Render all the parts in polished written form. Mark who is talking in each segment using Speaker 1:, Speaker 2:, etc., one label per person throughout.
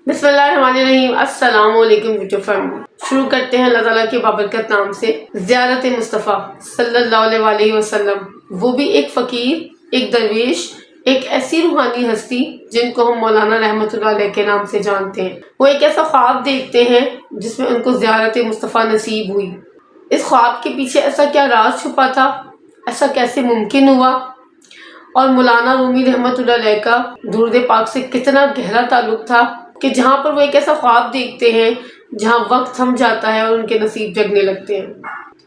Speaker 1: बिस्मिल्लाहिर्रहमानिर्रहीम। अस्सलाम वालेकुम यूट्यूब फैमिली। शुरू करते हैं अल्लाह ताला के बाबरकत नाम से। ज़ियारत मुस्तफ़ा सल्लल्लाहु अलैहि वसल्लम, वो भी एक फ़कीर, एक दरवेश, एक ऐसी रूहानी हस्ती जिनको हम मौलाना रहमतुल्लाह अलैह के नाम से जानते हैं। वो एक ऐसा ख्वाब देखते हैं जिसमें उनको ज़ियारत मुस्तफ़ा नसीब हुई। इस ख्वाब के पीछे ऐसा क्या राज छुपा था, ऐसा कैसे मुमकिन हुआ, और मौलाना रूमी रहमतुल्लाह अलैह का दुरूद पाक से कितना गहरा ताल्लुक था कि जहाँ पर वो एक ऐसा ख्वाब देखते हैं जहाँ वक्त थम जाता है और उनके नसीब जगने लगते हैं।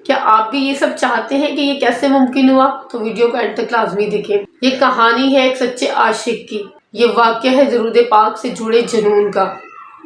Speaker 1: क्या आप भी ये सब चाहते हैं कि ये कैसे मुमकिन हुआ? तो वीडियो को एंड तक लाजमी देखें। ये कहानी है एक सच्चे आशिक की। ये वाक़या है दुरूद पाक से जुड़े जुनून का।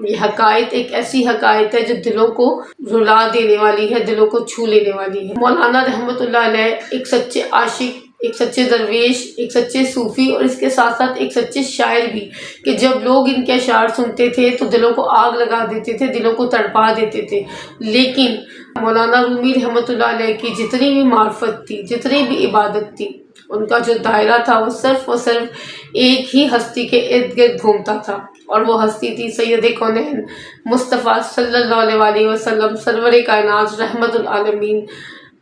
Speaker 1: ये हकायत एक ऐसी हकायत है जो दिलों को रुला देने वाली है, दिलों को छू लेने वाली है। मौलाना रहमतुल्लाह अलैह एक सच्चे आशिक, एक सच्चे दरवेश, एक सच्चे सूफ़ी और इसके साथ साथ एक सच्चे शायर भी, कि जब लोग इनके अशार सुनते थे तो दिलों को आग लगा देते थे, दिलों को तड़पा देते थे। लेकिन मौलाना रूमी रहमतुल्लाह अलैह की जितनी भी मार्फत थी, जितनी भी इबादत थी, उनका जो दायरा था वो सिर्फ़ और सिर्फ एक ही हस्ती के इर्द गिर्द घूमता था, और वो हस्ती थी सैयद कौनैन मुस्तफ़ा सल्लल्लाहु अलैहि वसल्लम, सरवर कायनात, रहमतुल आलमीन,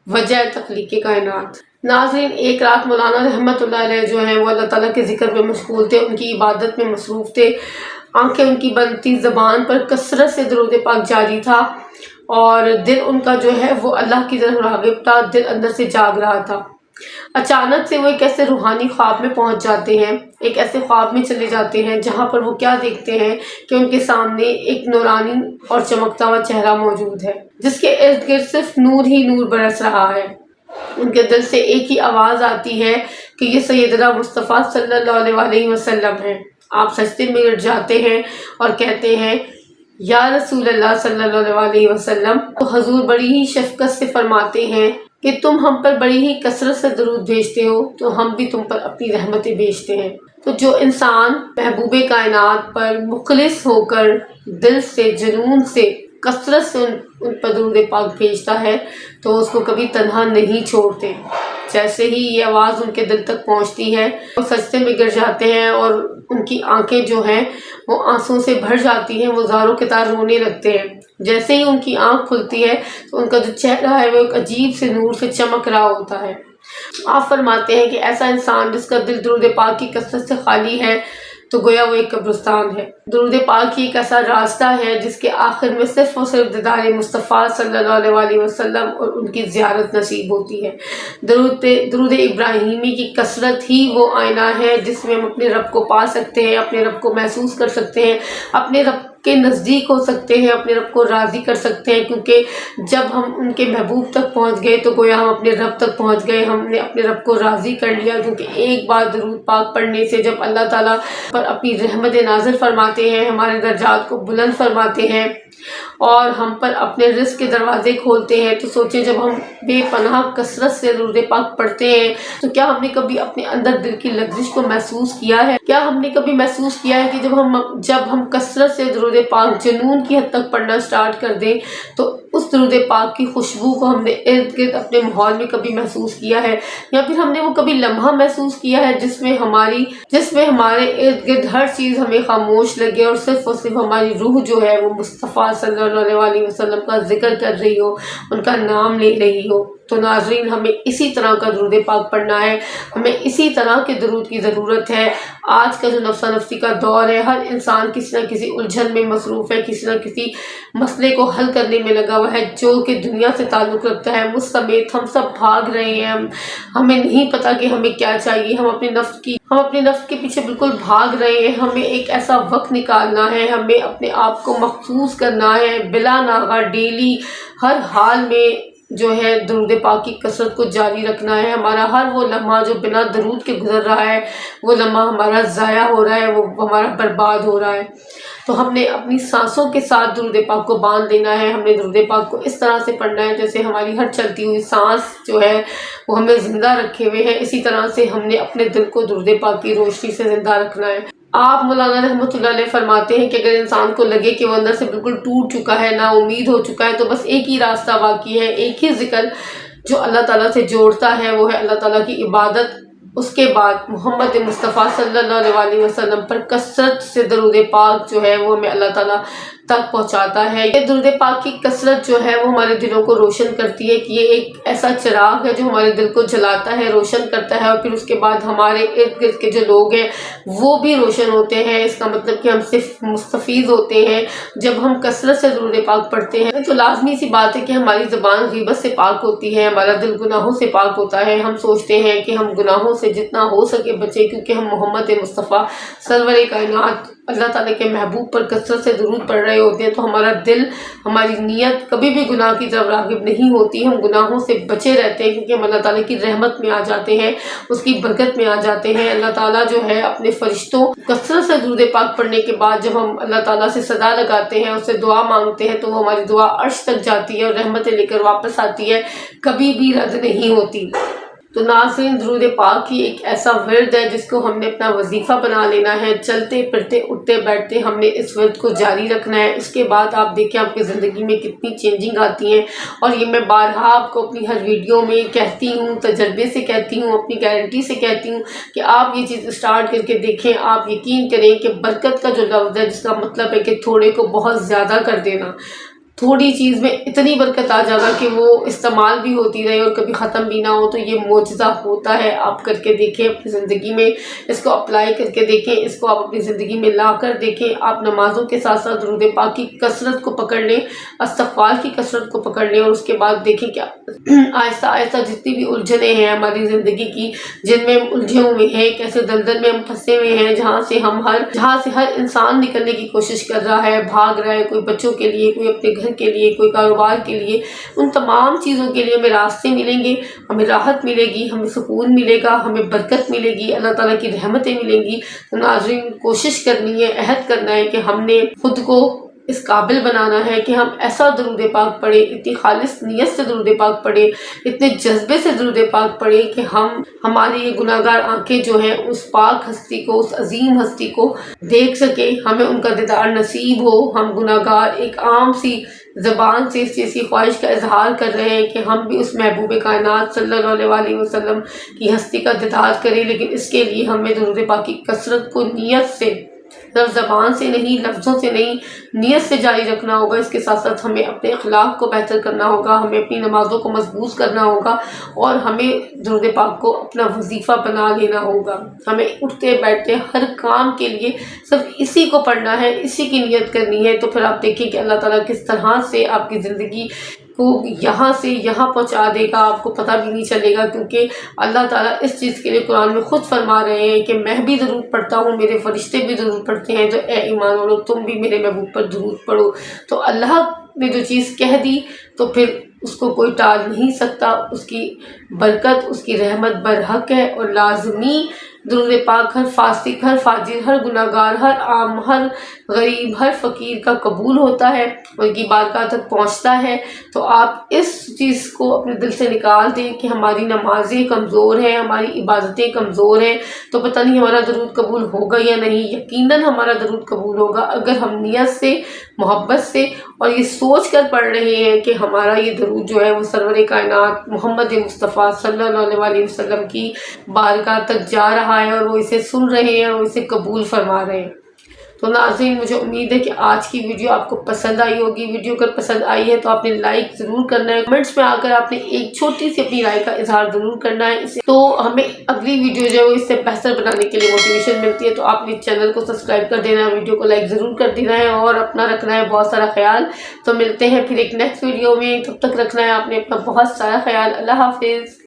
Speaker 1: वजह तख्लीक़ कायनात। नाज़रीन, एक रात मौलाना रहमतुल्लाह अलैह जो हैं वो अल्लाह ताला के ज़िक्र में मशगूल थे, उनकी इबादत में मसरूफ़ थे। आंखें उनकी बंद थी, ज़बान पर कसरत से दुरूद पाक जारी था, और दिल उनका जो है वो अल्लाह की तरफ राग़िब था, दिल अंदर से जाग रहा था। अचानक से वो एक ऐसे रूहानी ख्वाब में पहुंच जाते हैं, एक ऐसे ख्वाब में चले जाते हैं जहां पर वो क्या देखते हैं कि उनके सामने एक नूरानी और चमकता हुआ चेहरा मौजूद है, जिसके इर्द गिर्द सिर्फ नूर ही नूर बरस रहा है। उनके दिल से एक ही आवाज़ आती है कि ये सैयदना मुस्तफ़ा सल्लल्लाहु अलैहि वसल्लम हैं। आप सजदे में गिर जाते हैं और कहते हैं, या रसूल अल्लाह सल्लल्लाहु अलैहि वसल्लम। तो हजूर बड़ी ही शफ़क़त से फरमाते हैं कि तुम हम पर बड़ी ही कसरत से दरूद भेजते हो, तो हम भी तुम पर अपनी रहमतें भेजते हैं। तो जो इंसान महबूबे कायनात पर मुखलिस होकर दिल से, जुनून से, कसरत से उन पर दुरूद पाक भेजता है तो उसको कभी तन्हा नहीं छोड़ते। जैसे ही ये आवाज़ उनके दिल तक पहुंचती है, वो सजदे में गिर जाते हैं और उनकी आंखें जो हैं वो आंसुओं से भर जाती हैं, वो ज़ारों के तार रोने लगते हैं। जैसे ही उनकी आंख खुलती है तो उनका जो चेहरा है वो एक अजीब से नूर से चमक रहा होता है। आप फरमाते हैं कि ऐसा इंसान जिसका दिल दुरूद पाक की कसरत से खाली है तो गोया वो एक कब्रिस्तान है। दुरूद पाक ही एक ऐसा रास्ता है जिसके आखिर में सिर्फ़ और सिर्फ दीदार मुस्तफ़ा सल्लल्लाहु अलैहि वसल्लम और उनकी ज़ियारत नसीब होती है। दुरूद इब्राहीमी की कसरत ही वो आईना है जिसमें हम अपने रब को पा सकते हैं, अपने रब को महसूस कर सकते हैं, अपने रब के नज़दीक हो सकते हैं, अपने रब को राज़ी कर सकते हैं। क्योंकि जब हम उनके महबूब तक पहुंच गए तो गोया हम अपने रब तक पहुंच गए, हमने अपने रब को राज़ी कर लिया। क्योंकि एक बार दुरूद पाक पढ़ने से जब अल्लाह ताला पर अपनी रहमत नाज़िल फरमाते हैं, हमारे दर्जात को बुलंद फरमाते हैं और हम पर अपने रिज़्क़ के दरवाज़े खोलते हैं, तो सोचें जब हम बेपनाह कसरत से दुरूद पाक पढ़ते हैं तो क्या हमने कभी अपने अंदर दिल की लग़ज़िश को महसूस किया है? क्या हमने कभी महसूस किया है कि जब हम कसरत से दुरूद पाक जुनून की हद तक पढ़ना स्टार्ट कर दें तो उस दुरूद पाक की खुशबू को हमने इर्द गिर्द अपने माहौल में कभी महसूस किया है? या फिर हमने वो कभी लम्हा महसूस किया है जिसमें हमारे इर्द गिर्द हर चीज़ हमें खामोश लगे और सिर्फ हमारी रूह जो है वो मुस्तफ़ा सल्लल्लाहु अलैहि वसल्लम का जिक्र कर रही हो, उनका नाम ले रही हो? तो नाज़रीन, हमें इसी तरह का दुरूद पाक पढ़ना है, हमें इसी तरह के दुरूद की ज़रूरत है। आज का जो नफ्सा नफ्सी का दौर है, हर इंसान किसी न किसी उलझन में मसरूफ़ है, किसी न किसी मसले को हल करने में लगा हुआ है जो कि दुनिया से ताल्लुक़ रखता है। मुझ समेत हम सब भाग रहे हैं, हमें नहीं पता कि हमें क्या चाहिए। हम अपने नफ्स के पीछे बिल्कुल भाग रहे हैं। हमें एक ऐसा वक्त निकालना है, हमें अपने आप को महफूज करना है, बिला नागा डेली हर हाल में जो है दुरूद पाक की कसरत को जारी रखना है। हमारा हर वो लम्हा जो बिना दरूद के गुजर रहा है, वो लम्हा हमारा ज़ाया हो रहा है, वो हमारा बर्बाद हो रहा है। तो हमने अपनी सांसों के साथ दुरूद पाक को बांध लेना है। हमने दुरूद पाक को इस तरह से पढ़ना है जैसे हमारी हर चलती हुई सांस जो है वो हमें ज़िंदा रखे हुए है। इसी तरह से हमने अपने दिल को दुरूद पाक की रोशनी से ज़िंदा रखना है। आप मौलाना रहमतुल्लाह अलैह फरमाते हैं कि अगर इंसान को लगे कि वो अंदर से बिल्कुल टूट चुका है, ना उम्मीद हो चुका है, तो बस एक ही रास्ता बाकी है, एक ही जिक्र जो अल्लाह ताला से जोड़ता है, वो है अल्लाह ताला की इबादत اس کے بعد محمد مصطفیٰ صلی اللہ علیہ وسلم پر کثرت سے درود پاک جو ہے وہ ہمیں اللہ تعالیٰ تک پہنچاتا ہے۔ یہ درود پاک کی کثرت جو ہے وہ ہمارے دلوں کو روشن کرتی ہے کہ یہ ایک ایسا چراغ ہے جو ہمارے دل کو جلاتا ہے، روشن کرتا ہے، اور پھر اس کے بعد ہمارے ارد گرد کے جو لوگ ہیں وہ بھی روشن ہوتے ہیں۔ اس کا مطلب کہ ہم صرف مستفیض ہوتے ہیں جب ہم کثرت سے درود پاک پڑھتے ہیں۔ تو لازمی سی بات ہے کہ ہماری زبان غیبت سے پاک ہوتی ہے، ہمارا دل گناہوں سے پاک ہوتا ہے۔ ہم سوچتے ہیں کہ ہم گناہوں سے جتنا ہو سکے بچیں، کیونکہ ہم محمد مصطفیٰ سرور کائنات اللہ تعالیٰ کے محبوب پر کثرت سے درود پڑھ رہے ہوتے ہیں، تو ہمارا دل، ہماری نیت کبھی بھی گناہ کی طرف راغب نہیں ہوتی۔ ہم گناہوں سے بچے رہتے ہیں کیونکہ ہم اللہ تعالیٰ کی رحمت میں آ جاتے ہیں، اس کی برکت میں آ جاتے ہیں۔ اللہ تعالیٰ جو ہے اپنے فرشتوں کثرت سے درود پاک پڑھنے کے بعد جب ہم اللہ تعالیٰ سے صدا لگاتے ہیں، اس سے دعا مانگتے ہیں، تو وہ ہماری دعا عرش تک جاتی ہے اور رحمتیں لے کر واپس آتی ہے، کبھی بھی رد نہیں ہوتی۔ تو ناظرین، درود پاک ہی ایک ایسا ورد ہے جس کو ہم نے اپنا وظیفہ بنا لینا ہے۔ چلتے پھرتے اٹھتے بیٹھتے ہم نے اس ورد کو جاری رکھنا ہے۔ اس کے بعد آپ دیکھیں آپ کی زندگی میں کتنی چینجنگ آتی ہیں، اور یہ میں بارہا آپ کو اپنی ہر ویڈیو میں کہتی ہوں، تجربے سے کہتی ہوں، اپنی گارنٹی سے کہتی ہوں کہ آپ یہ چیز اسٹارٹ کر کے دیکھیں۔ آپ یقین کریں کہ برکت کا جو لفظ ہے، جس کا مطلب ہے کہ تھوڑے کو بہت زیادہ کر دینا، تھوڑی چیز میں اتنی برکت آ جانا کہ وہ استعمال بھی ہوتی رہے اور کبھی ختم بھی نہ ہو، تو یہ معجزہ ہوتا ہے۔ آپ کر کے دیکھیں اپنی زندگی میں، اس کو اپلائی کر کے دیکھیں، اس کو آپ اپنی زندگی میں لا کر دیکھیں۔ آپ نمازوں کے ساتھ ساتھ درود پاک کی کثرت کو پکڑ لیں، استغفار کی کثرت کو پکڑ لیں، اور اس کے بعد دیکھیں کہ آہستہ آہستہ جتنی بھی الجھنیں ہیں ہماری زندگی کی، جن میں ہم الجھے ہوئے ہیں، ایک ایسے دلدل میں ہم پھنسے ہوئے ہیں جہاں سے ہر انسان نکلنے کی کوشش کر رہا ہے، بھاگ رہا ہے، کوئی بچوں کے لیے، کوئی اپنے گھر کے لیے، کوئی کاروبار کے لیے، ان تمام چیزوں کے لیے ہمیں راستے ملیں گے، ہمیں راحت ملے گی، ہمیں سکون ملے گا، ہمیں برکت ملے گی، اللہ تعالیٰ کی رحمتیں ملیں گی۔ تو ناظرین، کوشش کرنی ہے، عہد کرنا ہے کہ ہم نے خود کو اس قابل بنانا ہے کہ ہم ایسا درود پاک پڑھیں، اتنی خالص نیت سے درود پاک پڑھیں، اتنے جذبے سے درود پاک پڑھیں کہ ہماری یہ گناہ گار آنکھیں جو ہیں اس پاک ہستی کو، اس عظیم ہستی کو دیکھ سکیں، ہمیں ان کا دیدار نصیب ہو۔ ہم گناہ گار ایک عام سی زبان سے اس چیز کی خواہش کا اظہار کر رہے ہیں کہ ہم بھی اس محبوب کائنات صلی اللہ علیہ وسلم کی ہستی کا دیدار کریں، لیکن اس کے لیے ہمیں درود پاک کی کثرت کو نیت سے، صرف زبان سے نہیں، لفظوں سے نہیں، نیت سے جاری رکھنا ہوگا۔ اس کے ساتھ ساتھ ہمیں اپنے اخلاق کو بہتر کرنا ہوگا، ہمیں اپنی نمازوں کو مضبوط کرنا ہوگا، اور ہمیں درود پاک کو اپنا وظیفہ بنا لینا ہوگا۔ ہمیں اٹھتے بیٹھتے ہر کام کے لیے صرف اسی کو پڑھنا ہے، اسی کی نیت کرنی ہے۔ تو پھر آپ دیکھیں کہ اللہ تعالیٰ کس طرح سے آپ کی زندگی کو یہاں سے یہاں پہنچا دے گا، آپ کو پتہ بھی نہیں چلے گا، کیونکہ اللہ تعالیٰ اس چیز کے لیے قرآن میں خود فرما رہے ہیں کہ میں بھی درود پڑھتا ہوں، میرے فرشتے بھی درود پڑھتے ہیں، تو اے ایمان والو تم بھی میرے محبوب پر درود پڑھو۔ تو اللہ نے جو چیز کہہ دی تو پھر اس کو کوئی ٹال نہیں سکتا، اس کی برکت، اس کی رحمت برحق ہے، اور لازمی درود پاک ہر فاسق، ہر فاجر، ہر گناہ گار، ہر عام، ہر غریب، ہر فقیر کا قبول ہوتا ہے، ان کی بارگاہ تک پہنچتا ہے۔ تو آپ اس چیز کو اپنے دل سے نکال دیں کہ ہماری نمازیں کمزور ہیں، ہماری عبادتیں کمزور ہیں، تو پتہ نہیں ہمارا درود قبول ہوگا یا نہیں۔ یقیناً ہمارا درود قبول ہوگا اگر ہم نیت سے، محبت سے، اور یہ سوچ کر پڑھ رہے ہیں کہ ہمارا یہ درود جو ہے وہ سرور کائنات محمد مصطفیٰ صلی اللہ علیہ وسلم کی بارگاہ تک جا رہا ہے، اور وہ اسے سن رہے ہیں اور اسے قبول فرما رہے ہیں۔ تو ناظرین، مجھے امید ہے کہ آج کی ویڈیو آپ کو پسند آئی ہوگی۔ ویڈیو اگر پسند آئی ہے تو آپ نے لائک ضرور کرنا ہے، کمنٹس میں آ کر آپ نے ایک چھوٹی سی اپنی رائے کا اظہار ضرور کرنا ہے، تو ہمیں اگلی ویڈیو جو ہے وہ اس سے بہتر بنانے کے لیے موٹیویشن ملتی ہے۔ تو آپ نے چینل کو سبسکرائب کر دینا ہے، ویڈیو کو لائک ضرور کر دینا ہے، اور اپنا رکھنا ہے بہت سارا خیال۔ تو ملتے ہیں پھر ایک نیکسٹ ویڈیو میں، تب تک رکھنا ہے آپ نے اپنا بہت سارا خیال۔ اللہ حافظ۔